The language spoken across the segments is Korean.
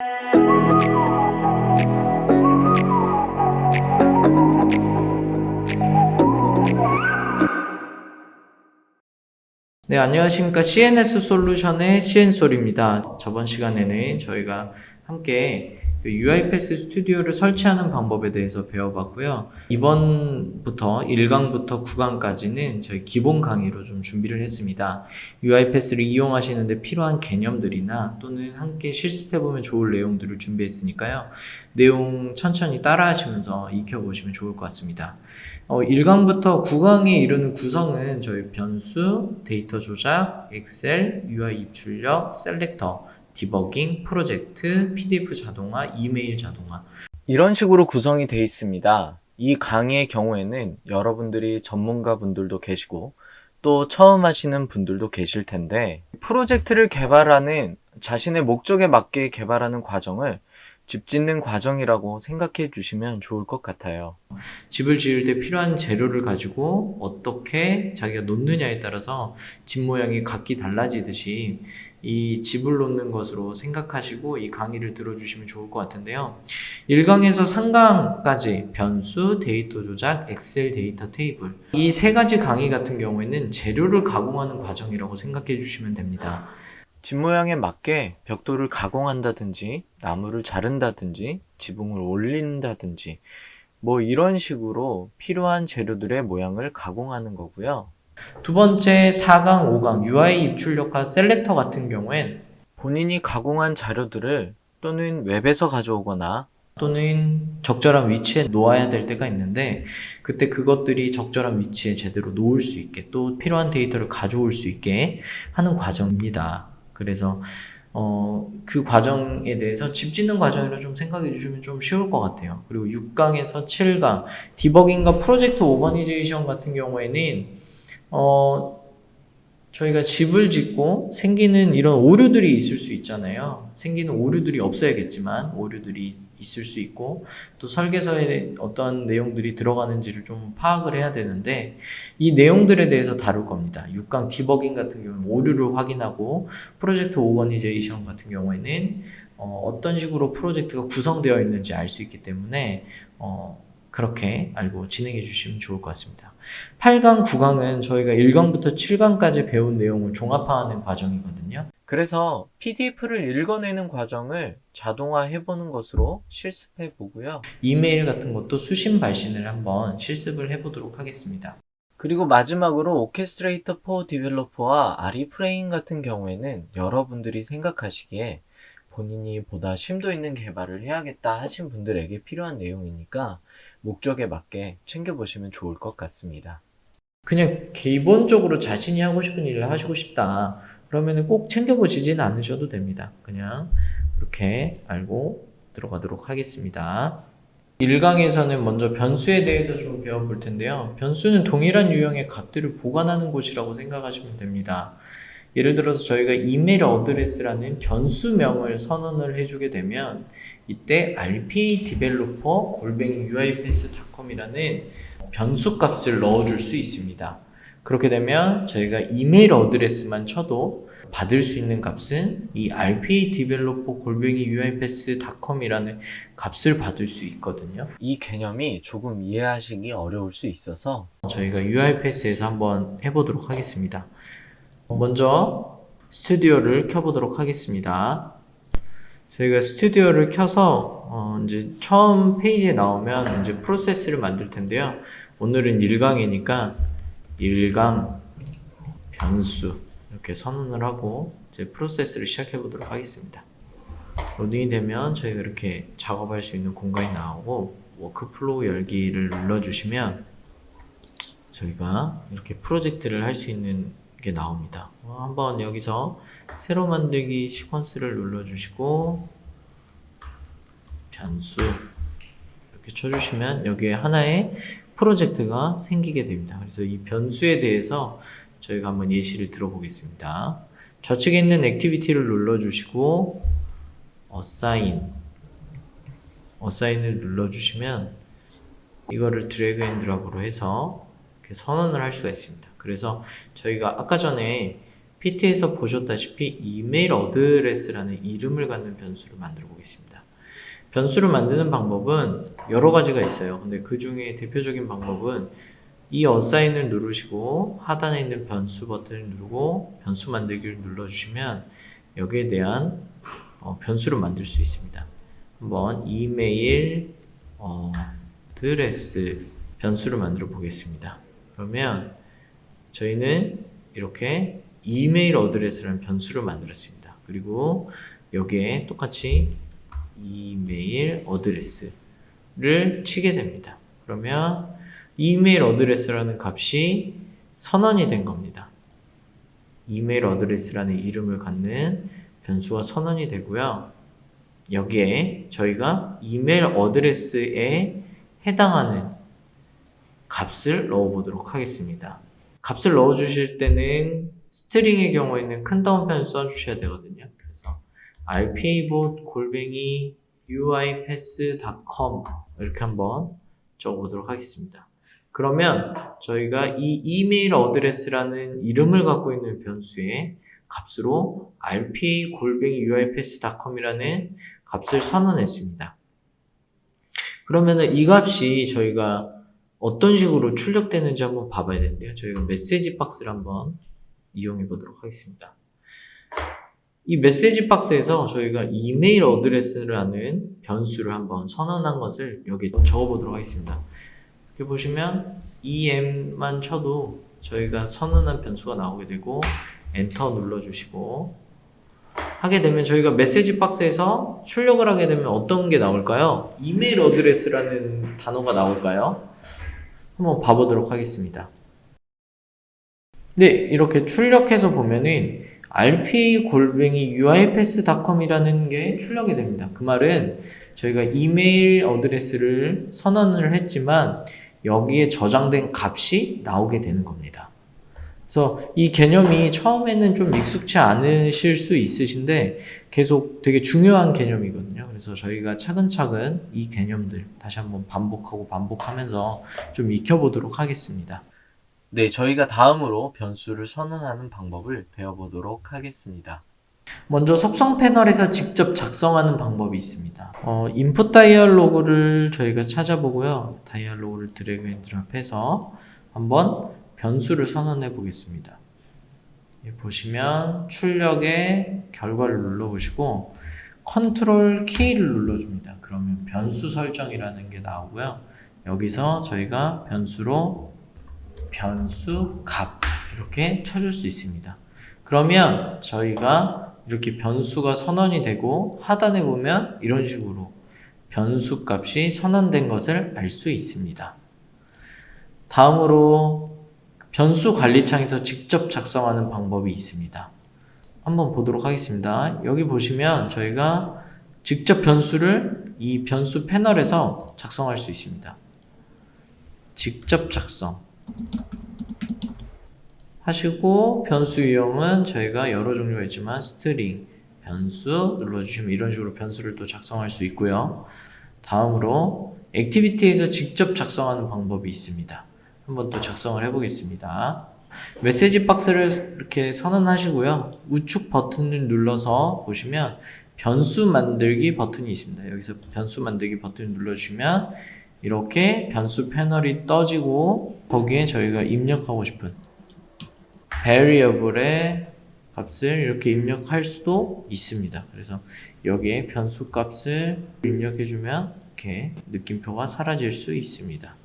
네, 안녕하십니까. CNS 솔루션의 CN솔입니다. 저번 시간에는 저희가 함께 UiPath 스튜디오를 설치하는 방법에 대해서 배워봤고요. 이번부터 1강부터 9강까지는 저희 기본 강의로 좀 준비를 했습니다. UiPath를 이용하시는데 필요한 개념들이나 또는 함께 실습해보면 좋을 내용들을 준비했으니까요. 내용 천천히 따라하시면서 익혀보시면 좋을 것 같습니다. 1강부터 9강에 이르는 구성은 저희 변수, 데이터 조작, 엑셀, UI 입출력, 셀렉터, 디버깅, 프로젝트, PDF 자동화, 이메일 자동화 이런 식으로 구성이 되어 있습니다. 이 강의의 경우에는 여러분들이 전문가분들도 계시고 또 처음 하시는 분들도 계실 텐데 프로젝트를 개발하는 자신의 목적에 맞게 개발하는 과정을 집 짓는 과정이라고 생각해 주시면 좋을 것 같아요. 집을 지을 때 필요한 재료를 가지고 어떻게 자기가 놓느냐에 따라서 집 모양이 각기 달라지듯이 이 집을 놓는 것으로 생각하시고 이 강의를 들어주시면 좋을 것 같은데요. 1강에서 3강까지 변수, 데이터 조작, 엑셀 데이터 테이블 이 세 가지 강의 같은 경우에는 재료를 가공하는 과정이라고 생각해 주시면 됩니다. 집 모양에 맞게 벽돌을 가공한다든지 나무를 자른다든지 지붕을 올린다든지 뭐 이런 식으로 필요한 재료들의 모양을 가공하는 거고요. 두 번째 4강, 5강 UI 입출력과 셀렉터 같은 경우엔 본인이 가공한 자료들을 또는 웹에서 가져오거나 또는 적절한 위치에 놓아야 될 때가 있는데 그때 그것들이 적절한 위치에 제대로 놓을 수 있게 또 필요한 데이터를 가져올 수 있게 하는 과정입니다. 그래서 그 과정에 대해서 집 짓는 과정이라 좀 생각해 주시면 좀 쉬울 것 같아요. 그리고 6강에서 7강 디버깅과 프로젝트 오거니제이션 같은 경우에는 저희가 집을 짓고 생기는 이런 오류들이 있을 수 있잖아요. 생기는 오류들이 없어야겠지만 오류들이 있을 수 있고 또 설계서에 어떤 내용들이 들어가는지를 좀 파악을 해야 되는데 이 내용들에 대해서 다룰 겁니다. 6강 디버깅 같은 경우는 오류를 확인하고 프로젝트 오거니제이션 같은 경우에는 어떤 식으로 프로젝트가 구성되어 있는지 알 수 있기 때문에 그렇게 알고 진행해 주시면 좋을 것 같습니다. 8강, 9강은 저희가 1강부터 7강까지 배운 내용을 종합화하는 과정이거든요. 그래서 PDF를 읽어내는 과정을 자동화해보는 것으로 실습해 보고요. 이메일 같은 것도 수신 발신을 한번 실습을 해보도록 하겠습니다. 그리고 마지막으로 오케스트레이터 포 디벨로퍼와 아리프레임 같은 경우에는 여러분들이 생각하시기에 본인이 보다 심도 있는 개발을 해야겠다 하신 분들에게 필요한 내용이니까 목적에 맞게 챙겨보시면 좋을 것 같습니다. 그냥 기본적으로 자신이 하고 싶은 일을 하시고 싶다. 그러면 꼭 챙겨보시진 않으셔도 됩니다. 그냥 이렇게 알고 들어가도록 하겠습니다. 1강에서는 먼저 변수에 대해서 좀 배워볼 텐데요. 변수는 동일한 유형의 값들을 보관하는 곳이라고 생각하시면 됩니다. 예를 들어서 저희가 이메일 어드레스라는 변수명을 선언을 해주게 되면 이때 rpdeveloper@uipath.com이라는 변수 값을 넣어줄 수 있습니다. 그렇게 되면 저희가 이메일 어드레스만 쳐도 받을 수 있는 값은 이 rpdeveloper@uipath.com이라는 값을 받을 수 있거든요. 이 개념이 조금 이해하시기 어려울 수 있어서 저희가 UiPath에서 한번 해보도록 하겠습니다. 먼저 스튜디오를 켜보도록 하겠습니다. 저희가 스튜디오를 켜서 이제 처음 페이지에 나오면 이제 프로세스를 만들 텐데요. 오늘은 1강이니까 1강 변수 이렇게 선언을 하고 이제 프로세스를 시작해 보도록 하겠습니다. 로딩이 되면 저희가 이렇게 작업할 수 있는 공간이 나오고 워크플로우 열기를 눌러주시면 저희가 이렇게 프로젝트를 할 수 있는 게 나옵니다. 한번 여기서 새로 만들기 시퀀스를 눌러주시고 변수 이렇게 쳐주시면 여기에 하나의 프로젝트가 생기게 됩니다. 그래서 이 변수에 대해서 저희가 한번 예시를 들어보겠습니다. 좌측에 있는 액티비티를 눌러주시고 어사인을 눌러주시면 이거를 드래그 앤 드랍으로 해서 이렇게 선언을 할 수가 있습니다. 그래서 저희가 아까 전에 PT에서 보셨다시피 이메일 어드레스라는 이름을 갖는 변수를 만들어 보겠습니다. 변수를 만드는 방법은 여러 가지가 있어요. 근데 그 중에 대표적인 방법은 이 어사인을 누르시고 하단에 있는 변수 버튼을 누르고 변수 만들기를 눌러주시면 여기에 대한 변수를 만들 수 있습니다. 한번 이메일 어드레스 변수를 만들어 보겠습니다. 그러면 저희는 이렇게 이메일 어드레스라는 변수를 만들었습니다. 그리고 여기에 똑같이 이메일 어드레스를 치게 됩니다. 그러면 이메일 어드레스라는 값이 선언이 된 겁니다. 이메일 어드레스라는 이름을 갖는 변수가 선언이 되고요. 여기에 저희가 이메일 어드레스에 해당하는 값을 넣어보도록 하겠습니다. 값을 넣어주실 때는 스트링의 경우에는 큰 따옴표를 써주셔야 되거든요. 그래서 rpbot@uipass.com 이렇게 한번 적어보도록 하겠습니다. 그러면 저희가 이 이메일 어드레스라는 이름을 갖고 있는 변수의 값으로 rpa@uipass.com이라는 값을 선언했습니다. 그러면은 이 값이 저희가 어떤 식으로 출력되는지 한번 봐봐야 되는데요. 저희가 메시지 박스를 한번 이용해 보도록 하겠습니다. 이 메시지 박스에서 저희가 이메일 어드레스라는 변수를 한번 선언한 것을 여기 적어 보도록 하겠습니다. 이렇게 보시면 em만 쳐도 저희가 선언한 변수가 나오게 되고 엔터 눌러주시고 하게 되면 저희가 메시지 박스에서 출력을 하게 되면 어떤 게 나올까요? 이메일 어드레스라는 단어가 나올까요? 한번 봐보도록 하겠습니다. 네, 이렇게 출력해서 보면은 rpa@uipass.com이라는 게 출력이 됩니다. 그 말은 저희가 이메일 어드레스를 선언을 했지만 여기에 저장된 값이 나오게 되는 겁니다. 그래서 이 개념이 처음에는 좀 익숙치 않으실 수 있으신데 계속 되게 중요한 개념이거든요. 그래서 저희가 차근차근 이 개념들 다시 한번 반복하면서 좀 익혀보도록 하겠습니다. 네, 저희가 다음으로 변수를 선언하는 방법을 배워보도록 하겠습니다. 먼저 속성 패널에서 직접 작성하는 방법이 있습니다. 인풋 다이얼로그를 저희가 찾아보고요. 다이얼로그를 드래그 앤 드랍해서 한번 변수를 선언해 보겠습니다. 보시면 출력의 결과를 눌러보시고 컨트롤 키를 눌러줍니다. 그러면 변수 설정이라는 게 나오고요. 여기서 저희가 변수로 변수 값 이렇게 쳐줄 수 있습니다. 그러면 저희가 이렇게 변수가 선언이 되고 하단에 보면 이런 식으로 변수 값이 선언된 것을 알 수 있습니다. 다음으로 변수 관리창에서 직접 작성하는 방법이 있습니다. 한번 보도록 하겠습니다. 여기 보시면 저희가 직접 변수를 이 변수 패널에서 작성할 수 있습니다. 직접 작성 하시고 변수 유형은 저희가 여러 종류가 있지만 스트링, 변수 눌러주시면 이런 식으로 변수를 또 작성할 수 있고요. 다음으로 액티비티에서 직접 작성하는 방법이 있습니다. 한번 또 작성을 해보겠습니다. 메시지 박스를 이렇게 선언하시고요. 우측 버튼을 눌러서 보시면 변수 만들기 버튼이 있습니다. 여기서 변수 만들기 버튼을 눌러주시면 이렇게 변수 패널이 떠지고 거기에 저희가 입력하고 싶은 variable의 값을 이렇게 입력할 수도 있습니다. 그래서 여기에 변수 값을 입력해주면 이렇게 느낌표가 사라질 수 있습니다.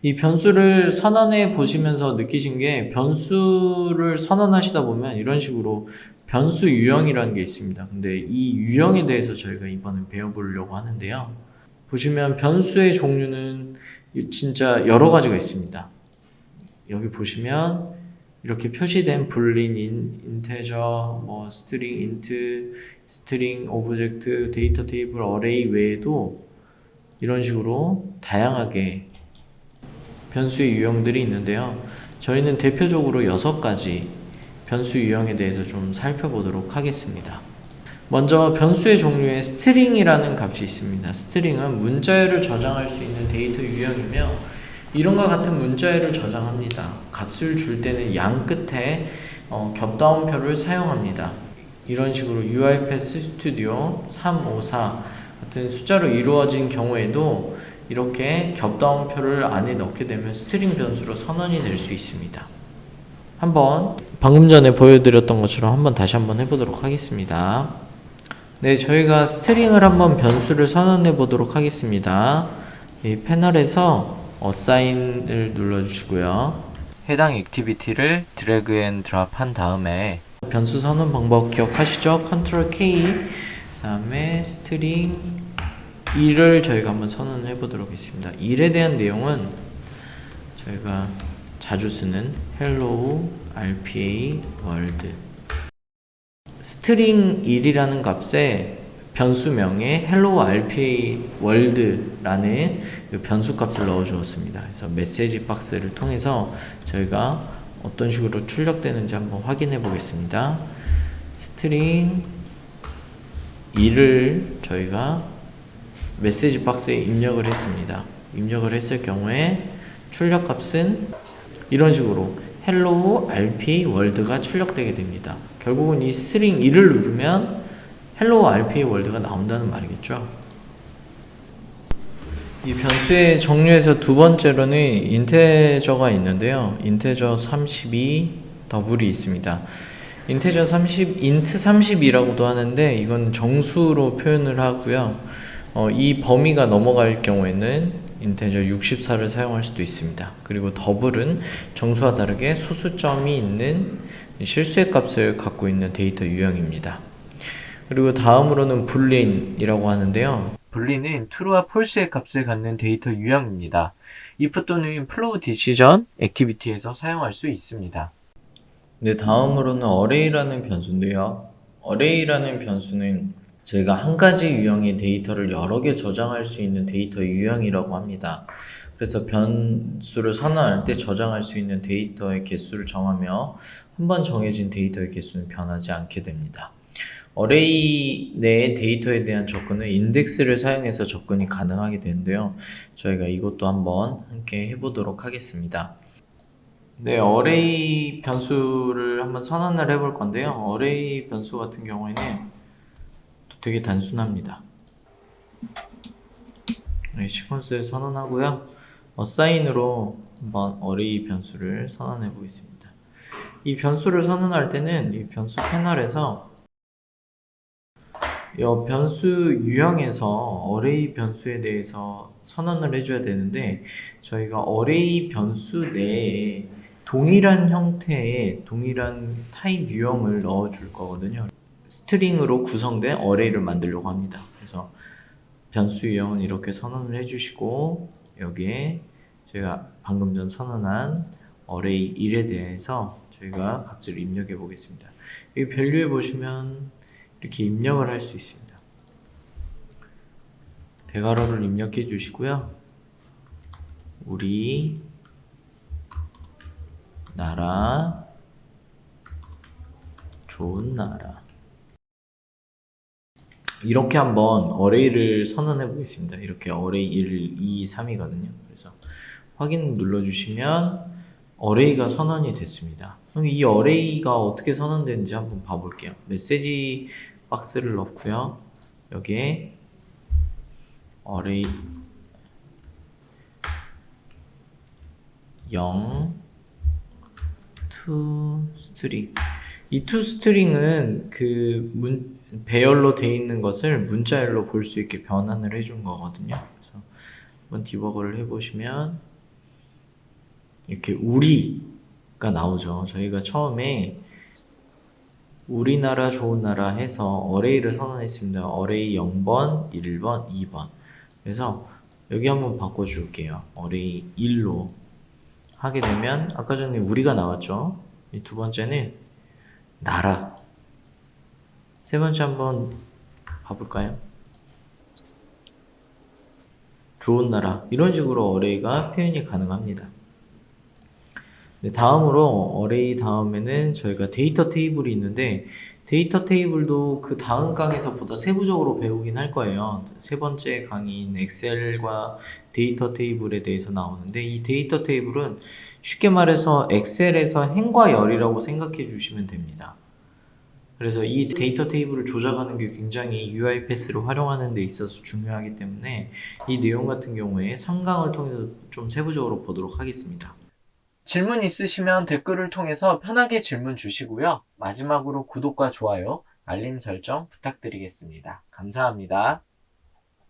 이 변수를 선언해 보시면서 느끼신 게 변수를 선언하시다 보면 이런 식으로 변수 유형이라는 게 있습니다. 근데 이 유형에 대해서 저희가 이번에 배워보려고 하는데요. 보시면 변수의 종류는 진짜 여러 가지가 있습니다. 여기 보시면 이렇게 표시된 불린 인테저, 스트링 인트, 스트링 오브젝트, 데이터 테이블 어레이 외에도 이런 식으로 다양하게 변수의 유형들이 있는데요. 저희는 대표적으로 6가지 변수 유형에 대해서 좀 살펴보도록 하겠습니다. 먼저 변수의 종류에 스트링이라는 값이 있습니다. 스트링은 문자열을 저장할 수 있는 데이터 유형이며 이름과 같은 문자열을 저장합니다. 값을 줄 때는 양 끝에 겹다운표를 사용합니다. 이런 식으로 UiPath 스튜디오 354 같은 숫자로 이루어진 경우에도 이렇게 겹다운표를 안에 넣게 되면 스트링 변수로 선언이 될 수 있습니다. 한번 방금 전에 보여드렸던 것처럼 다시 한번 해보도록 하겠습니다. 네, 저희가 스트링을 한번 변수를 선언해 보도록 하겠습니다. 이 패널에서 Assign을 눌러주시고요. 해당 액티비티를 드래그 앤 드랍 한 다음에 변수 선언 방법 기억하시죠? Ctrl K 다음에 스트링 1을 저희가 한번 선언해 보도록 하겠습니다. 1에 대한 내용은 저희가 자주 쓰는 hello rpa world 스트링 1이라는 값에 변수명에 hello rpa world라는 변수 값을 넣어 주었습니다. 그래서 메시지 박스를 통해서 저희가 어떤 식으로 출력되는지 한번 확인해 보겠습니다. 스트링 2를 저희가 메시지 박스에 입력을 했습니다. 입력을 했을 경우에 출력 값은 이런 식으로 hello rpa world가 출력되게 됩니다. 결국은 이 스트링 2를 누르면 hello rpa world가 나온다는 말이겠죠. 이 변수의 종류에서 두 번째로는 인테저가 있는데요. 인테저 32 더블이 있습니다. 인테저 30, int 30이라고도 하는데 이건 정수로 표현을 하고요. 이 범위가 넘어갈 경우에는 인테저 64를 사용할 수도 있습니다. 그리고 더블은 정수와 다르게 소수점이 있는 실수의 값을 갖고 있는 데이터 유형입니다. 그리고 다음으로는 불린이라고 하는데요. 분리는 true와 false의 값을 갖는 데이터 유형입니다. if 또는 flow decision 액티비티에서 사용할 수 있습니다. 네, 다음으로는 array라는 변수인데요. array라는 변수는 저희가 한 가지 유형의 데이터를 여러 개 저장할 수 있는 데이터 유형이라고 합니다. 그래서 변수를 선언할 때 저장할 수 있는 데이터의 개수를 정하며 한번 정해진 데이터의 개수는 변하지 않게 됩니다. 어레이 내의 데이터에 대한 접근은 인덱스를 사용해서 접근이 가능하게 되는데요. 저희가 이것도 한번 함께 해보도록 하겠습니다. 네, 어레이 변수를 한번 선언을 해볼 건데요. 어레이 변수 같은 경우에는 되게 단순합니다. 네, 시퀀스를 선언하고요. assign으로 한번 어레이 변수를 선언해 보겠습니다. 이 변수를 선언할 때는 이 변수 패널에서 이 변수 유형에서 어레이 변수에 대해서 선언을 해줘야 되는데 저희가 어레이 변수 내에 동일한 형태의 동일한 타입 유형을 넣어줄 거거든요. 스트링으로 구성된 어레이를 만들려고 합니다. 그래서 변수 유형은 이렇게 선언을 해주시고 여기에 제가 방금 전 선언한 어레이 1에 대해서 저희가 값을 입력해 보겠습니다. 여기 밸류에 보시면 이렇게 입력을 할 수 있습니다. 대괄호를 입력해 주시고요. 우리 나라 좋은 나라 이렇게 한번 어레이를 선언해 보겠습니다. 이렇게 어레이 1, 2, 3이거든요. 그래서 확인 눌러주시면 어레이가 선언이 됐습니다. 그럼 이 어레이가 어떻게 선언되는지 한번 봐볼게요. 메시지 박스를 넣고요. 여기에 어레이 0 to string 이 to string은 그 배열로 되어 있는 것을 문자열로 볼 수 있게 변환을 해준 거거든요. 그래서 한번 디버거를 해보시면 이렇게 우리가 나오죠. 저희가 처음에 우리나라 좋은 나라 해서 어레이를 선언했습니다. 어레이 0번, 1번, 2번. 그래서 여기 한번 바꿔줄게요. 어레이 1로 하게 되면 아까 전에 우리가 나왔죠. 이 두 번째는 나라. 세 번째 한번 봐볼까요? 좋은 나라. 이런 식으로 어레이가 표현이 가능합니다. 네, 다음으로 어레이 다음에는 저희가 데이터 테이블이 있는데 데이터 테이블도 그 다음 강에서 보다 세부적으로 배우긴 할 거예요. 세 번째 강의인 엑셀과 데이터 테이블에 대해서 나오는데 이 데이터 테이블은 쉽게 말해서 엑셀에서 행과 열이라고 생각해 주시면 됩니다. 그래서 이 데이터 테이블을 조작하는 게 굉장히 UiPath를 활용하는 데 있어서 중요하기 때문에 이 내용 같은 경우에 3강을 통해서 좀 세부적으로 보도록 하겠습니다. 질문 있으시면 댓글을 통해서 편하게 질문 주시고요. 마지막으로 구독과 좋아요, 알림 설정 부탁드리겠습니다. 감사합니다.